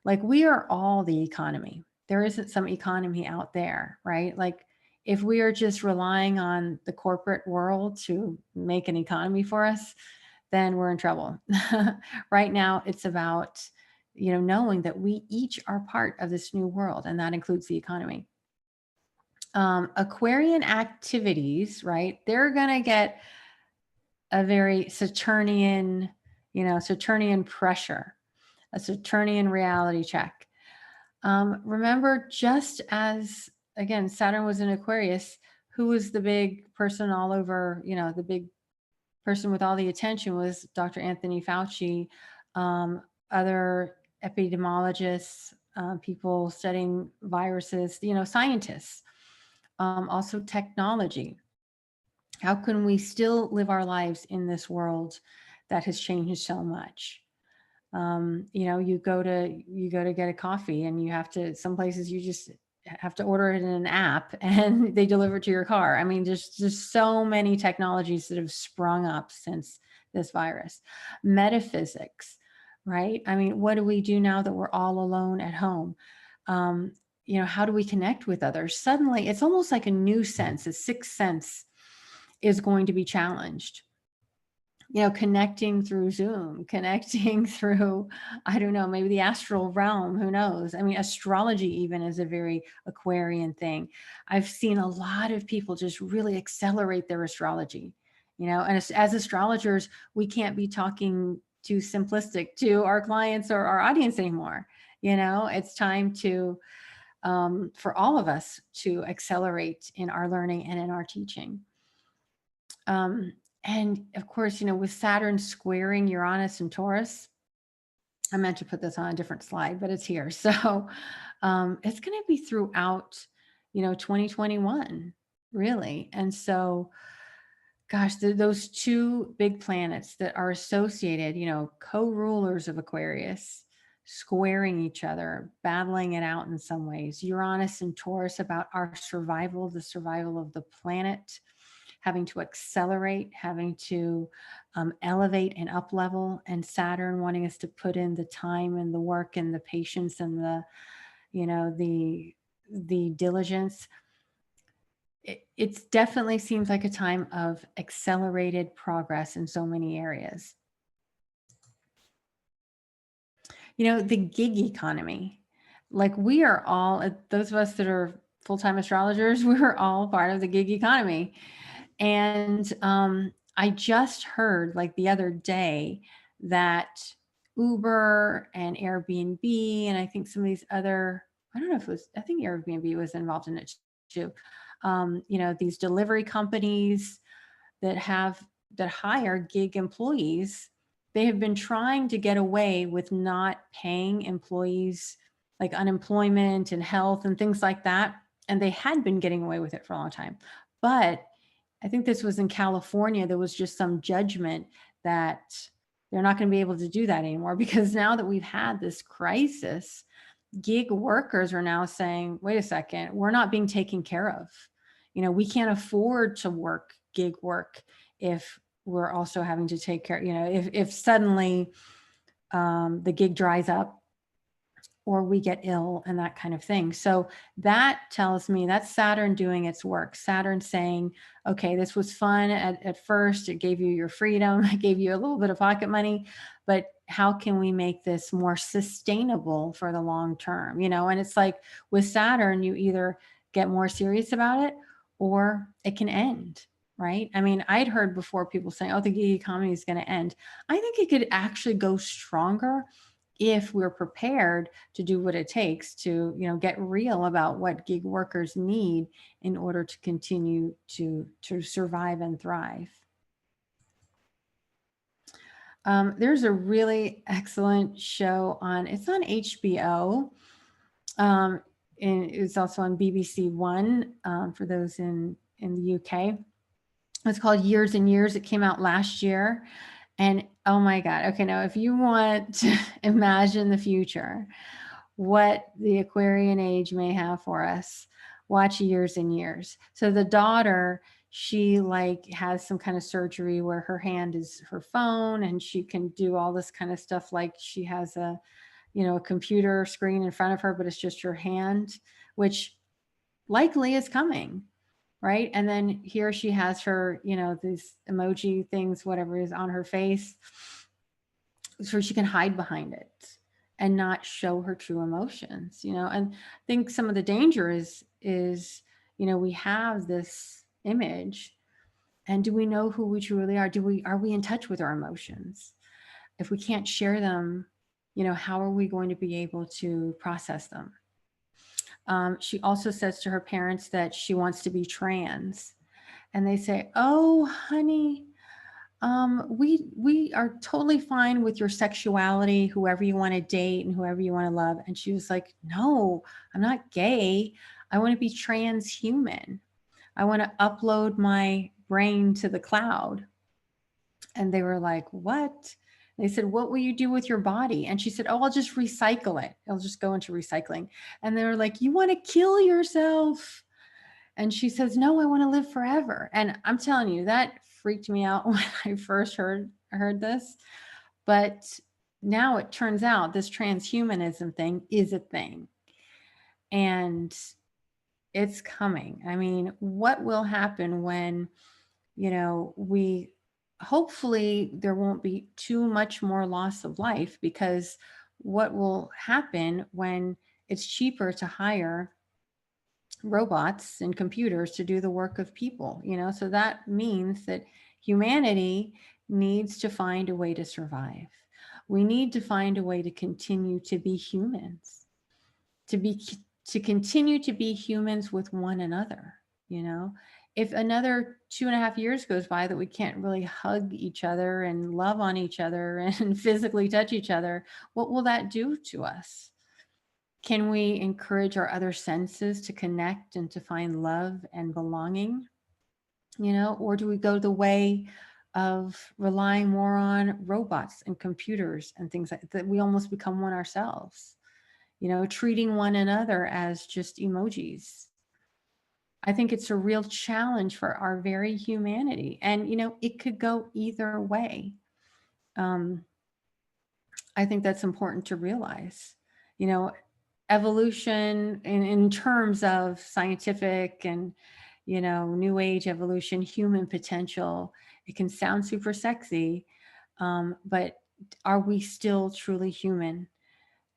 S1: Like, we are all the economy. There isn't some economy out there, right? Like, if we are just relying on the corporate world to make an economy for us, then we're in trouble. Right now, it's about, knowing that we each are part of this new world, and that includes the economy. Aquarian activities, right? They're going to get a very Saturnian, Saturnian pressure, a Saturnian reality check. Remember, just as, again, Saturn was in Aquarius, who was the big person all over, the big person with all the attention was Dr. Anthony Fauci, other epidemiologists, people studying viruses, scientists, also technology. How can we still live our lives in this world that has changed so much? You go to get a coffee, and you have to, some places you just have to order it in an app and they deliver it to your car. I mean, there's just so many technologies that have sprung up since this virus. Metaphysics, right? I mean, what do we do now that we're all alone at home? How do we connect with others? Suddenly, it's almost like a new sense, a sixth sense is going to be challenged. Connecting through Zoom, connecting through, I don't know, maybe the astral realm, who knows? I mean, astrology even is a very Aquarian thing. I've seen a lot of people just really accelerate their astrology, and as astrologers, we can't be talking too simplistic to our clients or our audience anymore. It's time to, for all of us to accelerate in our learning and in our teaching. And of course, with Saturn squaring Uranus and Taurus, I meant to put this on a different slide, but it's here. So it's going to be throughout, 2021, really. And so, gosh, those two big planets that are associated, co-rulers of Aquarius, squaring each other, battling it out in some ways. Uranus and Taurus about our survival, the survival of the planet, having to accelerate, having to elevate and up level, and Saturn wanting us to put in the time and the work and the patience and the, the diligence. It definitely seems like a time of accelerated progress in so many areas. The gig economy. like we are all, those of us that are full-time astrologers, we're all part of the gig economy. And I just heard like the other day that Uber and Airbnb, and I think some of these other, I don't know if it was, I think Airbnb was involved in it too. These delivery companies that hire gig employees, they have been trying to get away with not paying employees like unemployment and health and things like that. And they had been getting away with it for a long time. But I think this was in California. There was just some judgment that they're not going to be able to do that anymore, because now that we've had this crisis, gig workers are now saying, wait a second, we're not being taken care of. We can't afford to work gig work if we're also having to take care, if suddenly the gig dries up or we get ill and that kind of thing. So that tells me that's Saturn doing its work. Saturn saying, okay, this was fun at first. It gave you your freedom. It gave you a little bit of pocket money, but how can we make this more sustainable for the long term? And it's like with Saturn, you either get more serious about it or it can end, right? I mean, I'd heard before people saying, oh, the gig economy is going to end. I think it could actually go stronger if we're prepared to do what it takes to, get real about what gig workers need in order to continue to survive and thrive. There's a really excellent show it's on HBO. And it's also on BBC One for those in the UK. It's called Years and Years. It came out last year. And oh my God. Okay, now if you want to imagine the future, what the Aquarian age may have for us, watch Years and Years. So the daughter, she like has some kind of surgery where her hand is her phone and she can do all this kind of stuff. Like she has a computer screen in front of her, but it's just her hand, which likely is coming. Right. And then here she has her, these emoji things, whatever is on her face, so she can hide behind it and not show her true emotions, and I think some of the danger is, we have this image, and do we know who we truly are? Are we in touch with our emotions? If we can't share them, how are we going to be able to process them? She also says to her parents that she wants to be trans. And they say, oh, honey, we are totally fine with your sexuality, whoever you want to date and whoever you want to love. And she was like, no, I'm not gay. I want to be transhuman. I want to upload my brain to the cloud. And they were like, what? They said, what will you do with your body? And she said, oh, I'll just recycle it. It'll just go into recycling. And they were like, you want to kill yourself? And she says, no, I want to live forever. And I'm telling you, that freaked me out when I first heard this. But now it turns out this transhumanism thing is a thing. And it's coming. I mean, what will happen when, hopefully there won't be too much more loss of life, because what will happen when it's cheaper to hire robots and computers to do the work of people, so that means that humanity needs to find a way to survive. We need to find a way to continue to be humans, to continue to be humans with one another. If another 2.5 years goes by that we can't really hug each other and love on each other and physically touch each other, what will that do to us? Can we encourage our other senses to connect and to find love and belonging? Or do we go the way of relying more on robots and computers and things like that? We almost become one ourselves, treating one another as just emojis. I think it's a real challenge for our very humanity. And, it could go either way. I think that's important to realize. Evolution in terms of scientific and, new age evolution, human potential, it can sound super sexy, but are we still truly human?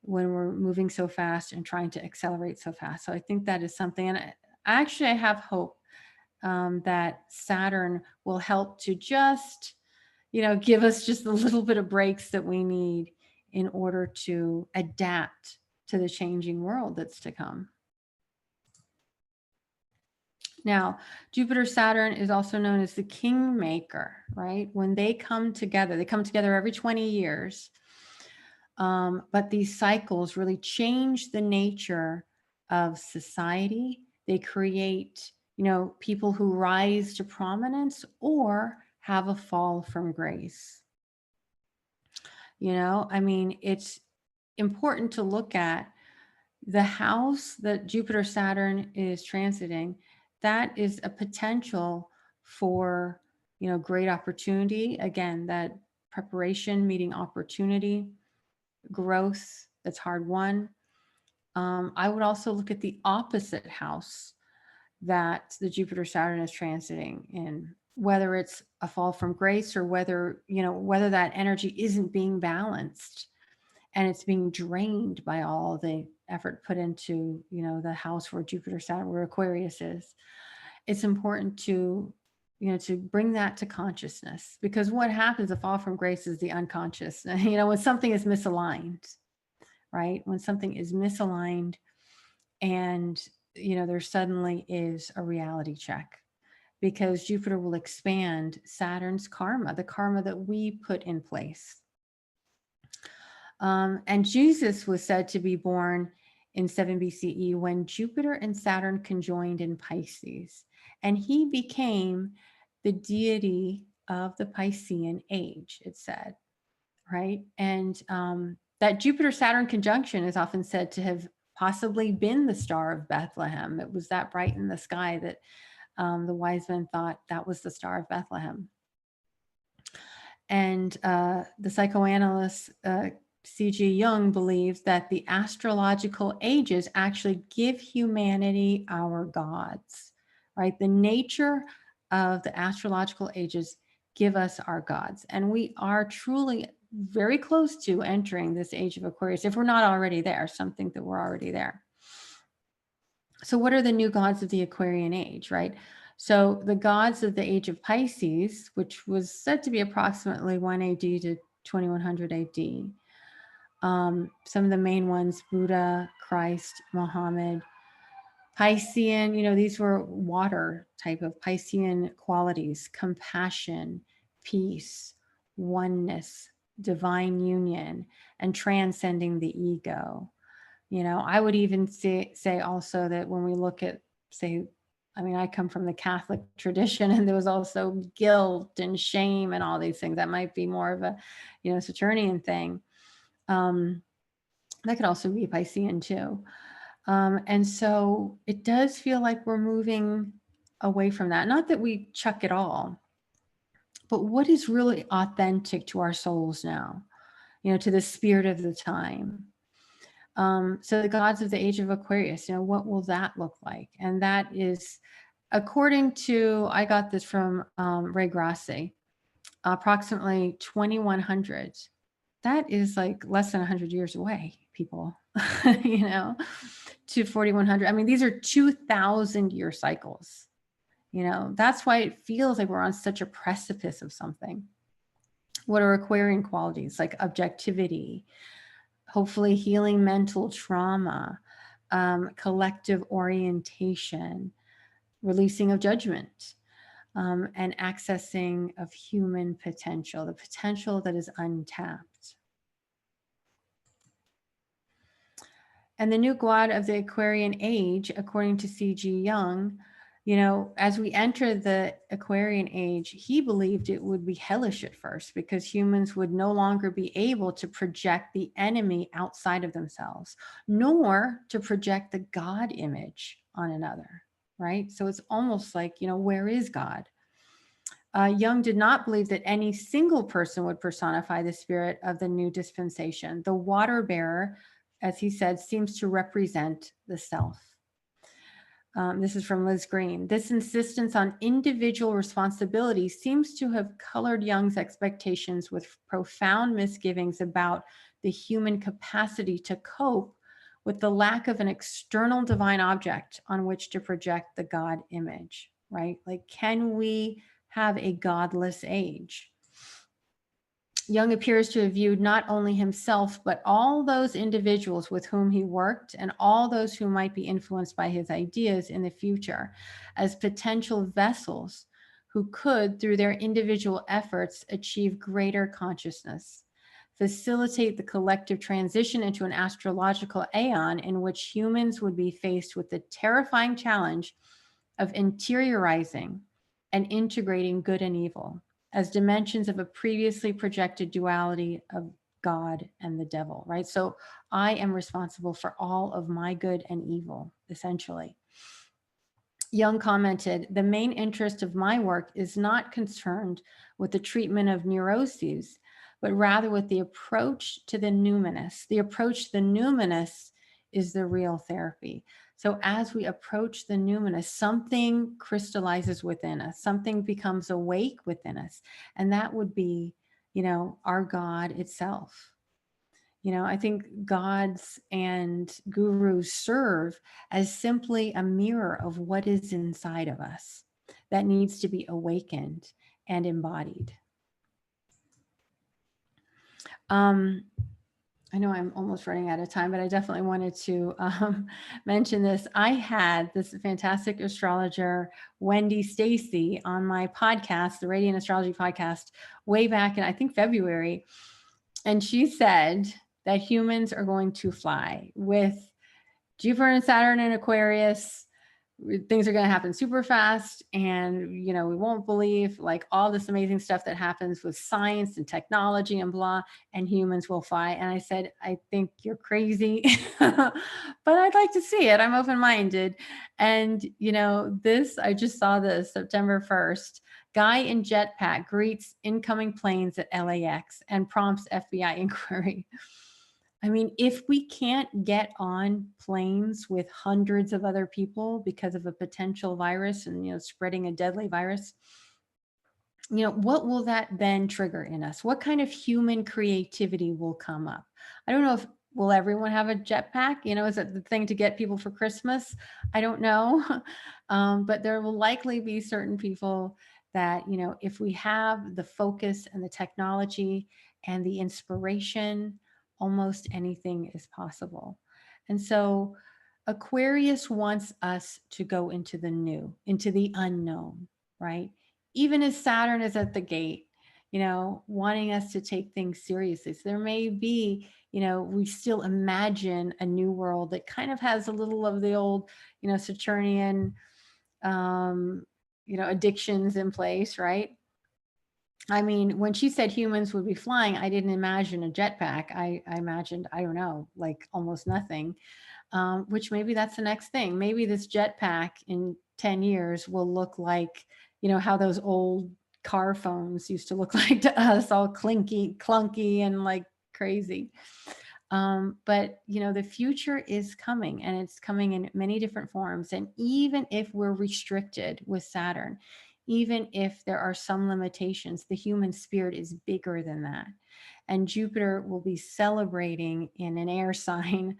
S1: when we're moving so fast and trying to accelerate so fast. So I think that is something, and I have hope that Saturn will help to just, give us just a little bit of breaks that we need in order to adapt to the changing world that's to come. Now, Jupiter-Saturn is also known as the kingmaker, right? When they come together every 20 years. But these cycles really change the nature of society. They create, people who rise to prominence or have a fall from grace. It's important to look at the house that Jupiter-Saturn is transiting. That is a potential for, great opportunity. Again, that preparation meeting opportunity, growth that's hard won. I would also look at the opposite house that the Jupiter-Saturn is transiting in, whether it's a fall from grace or whether that energy isn't being balanced and it's being drained by all the effort put into, the house where Jupiter-Saturn, where Aquarius is. It's important to, to bring that to consciousness, because what happens, a fall from grace, is the unconscious. When something is misaligned, right? When something is misaligned and, there suddenly is a reality check, because Jupiter will expand Saturn's karma, the karma that we put in place. And Jesus was said to be born in 7 BCE when Jupiter and Saturn conjoined in Pisces, and he became the deity of the Piscean age, it said, right? And that Jupiter-Saturn conjunction is often said to have possibly been the Star of Bethlehem. It was that bright in the sky that the wise men thought that was the Star of Bethlehem. And the psychoanalyst C.G. Jung believes that the astrological ages actually give humanity our gods, right? The nature of the astrological ages give us our gods. And we are truly very close to entering this age of Aquarius, if we're not already there. Some think that we're already there. So what are the new gods of the Aquarian age, right? So the gods of the age of Pisces, which was said to be approximately 1 AD to 2100 AD. Some of the main ones: Buddha, Christ, Muhammad. Piscean, these were water type of Piscean qualities: compassion, peace, oneness, divine union, and transcending the ego. I would even say also that when we look at, I come from the Catholic tradition, and there was also guilt and shame and all these things. That might be more of a, Saturnian thing. That could also be Piscean too. And so it does feel like we're moving away from that. Not that we chuck it all, but what is really authentic to our souls now, to the spirit of the time. So the gods of the age of Aquarius, what will that look like? And that is, according to, I got this from Ray Grassi, approximately 2100. That is like less than 100 years away, people, to 4100. These are 2,000-year cycles. That's why it feels like we're on such a precipice of something. What are Aquarian qualities? Like objectivity, hopefully healing mental trauma, collective orientation, releasing of judgment, and accessing of human potential, the potential that is untapped. And the new god of the Aquarian age, according to C.G. Jung, as we enter the Aquarian age, he believed it would be hellish at first, because humans would no longer be able to project the enemy outside of themselves, nor to project the God image on another, right? So it's almost like, where is God? Jung did not believe that any single person would personify the spirit of the new dispensation. The water bearer, as he said, seems to represent the self. This is from Liz Green. This insistence on individual responsibility seems to have colored Jung's expectations with profound misgivings about the human capacity to cope with the lack of an external divine object on which to project the God image, right? Like, can we have a godless age? Jung appears to have viewed not only himself, but all those individuals with whom he worked and all those who might be influenced by his ideas in the future as potential vessels who could, through their individual efforts, achieve greater consciousness, facilitate the collective transition into an astrological aeon in which humans would be faced with the terrifying challenge of interiorizing and integrating good and evil as dimensions of a previously projected duality of God and the devil, right? So I am responsible for all of my good and evil, essentially. Jung commented, the main interest of my work is not concerned with the treatment of neuroses, but rather with the approach to the numinous. The approach to the numinous is the real therapy. So as we approach the numinous, something crystallizes within us, something becomes awake within us. And that would be, you know, our God itself. You know, I think gods and gurus serve as simply a mirror of what is inside of us that needs to be awakened and embodied. I know I'm almost running out of time, but I definitely wanted to mention this. I had this fantastic astrologer, Wendy Stacy, on my podcast, the Radiant Astrology podcast, way back in, I think, February. And she said that humans are going to fly with Jupiter and Saturn in Aquarius. Things are going to happen super fast, and you know, we won't believe like all this amazing stuff that happens with science and technology and blah, and humans will fly. And I said, I think you're crazy, but I'd like to see it. I'm open-minded. And you know, this, I just saw this September 1st. Guy in jetpack greets incoming planes at LAX and prompts FBI inquiry. I mean, if we can't get on planes with hundreds of other people because of a potential virus and, you know, spreading a deadly virus, you know, what will that then trigger in us? What kind of human creativity will come up? I don't know if will everyone have a jetpack? You know, is it the thing to get people for Christmas? I don't know. But there will likely be certain people that, you know, if we have the focus and the technology and the inspiration, almost anything is possible. And so Aquarius wants us to go into the new, into the unknown, right? Even as Saturn is at the gate, you know, wanting us to take things seriously. So there may be, you know, we still imagine a new world that kind of has a little of the old, you know, Saturnian, you know, addictions in place, right? I mean, when she said humans would be flying, I didn't imagine a jetpack. I imagined, I don't know, like almost nothing, which maybe that's the next thing. Maybe this jetpack in 10 years will look like, you know, how those old car phones used to look like to us, all clunky and like crazy. But, you know, the future is coming, and it's coming in many different forms. And even if we're restricted with Saturn, even if there are some limitations, the human spirit is bigger than that. And Jupiter will be celebrating in an air sign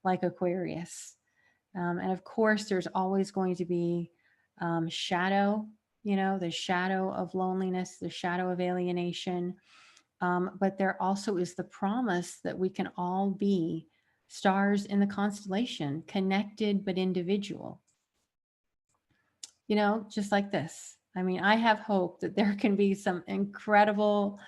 S1: like Aquarius. And of course, there's always going to be shadow, you know, the shadow of loneliness, the shadow of alienation. But there also is the promise that we can all be stars in the constellation, connected but individual. You know, just like this. I mean, I have hope that there can be some incredible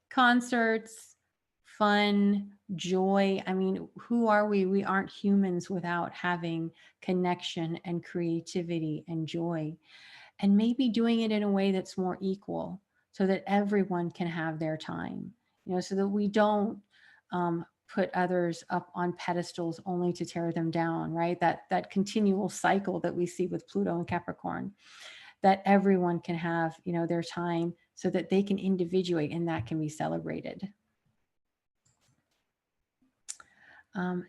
S1: concerts, fun, joy. I mean, who are we? We aren't humans without having connection and creativity and joy. And maybe doing it in a way that's more equal so that everyone can have their time, you know, so that we don't put others up on pedestals only to tear them down, right? That continual cycle that we see with Pluto and Capricorn, that everyone can have, you know, their time so that they can individuate and that can be celebrated.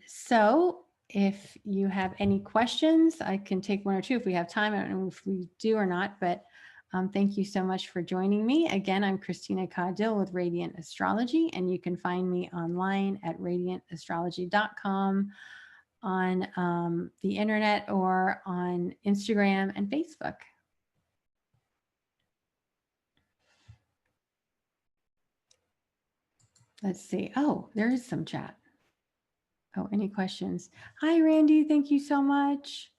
S1: So if you have any questions, I can take one or two if we have time. I don't know if we do or not, but thank you so much for joining me. Again, I'm Christina Caudill with Radiant Astrology, and you can find me online at radiantastrology.com, on the internet, or on Instagram and Facebook. Let's see. Oh, there is some chat. Oh, any questions? Hi, Randy. Thank you so much.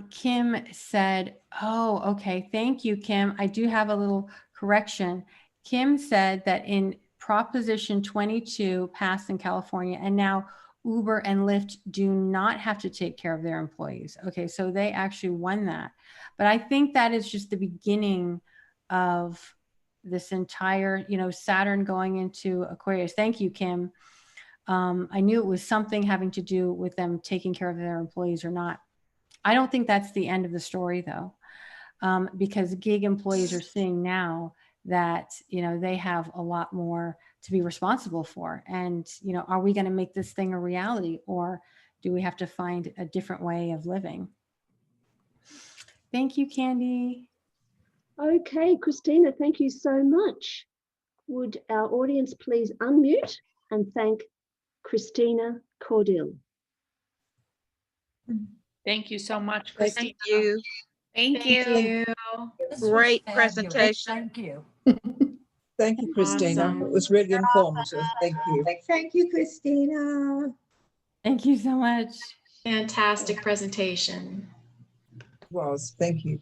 S1: Kim said, oh, okay. Thank you, Kim. I do have a little correction. Kim said that in Proposition 22 passed in California, and now Uber and Lyft do not have to take care of their employees. Okay, so they actually won that. But I think that is just the beginning of this entire, Saturn going into Aquarius. Thank you, Kim. I knew it was something having to do with them taking care of their employees or not. I don't think that's the end of the story, though, because gig employees are seeing now that, they have a lot more to be responsible for. And, are we going to make this thing a reality, or do we have to find a different way of living? Thank you, Candy.
S2: Okay, Christina, thank you so much. Would our audience please unmute and thank Christina Caudill?
S3: Thank you so much,
S4: Thank
S3: Christina.
S4: you.
S3: Thank
S1: you.
S4: Great presentation.
S5: Thank you.
S6: Thank you, Christina.
S3: Awesome.
S6: It was really informative. Thank you.
S7: Thank you, Christina.
S1: Thank you so much.
S5: Fantastic presentation.
S6: It was. Thank you.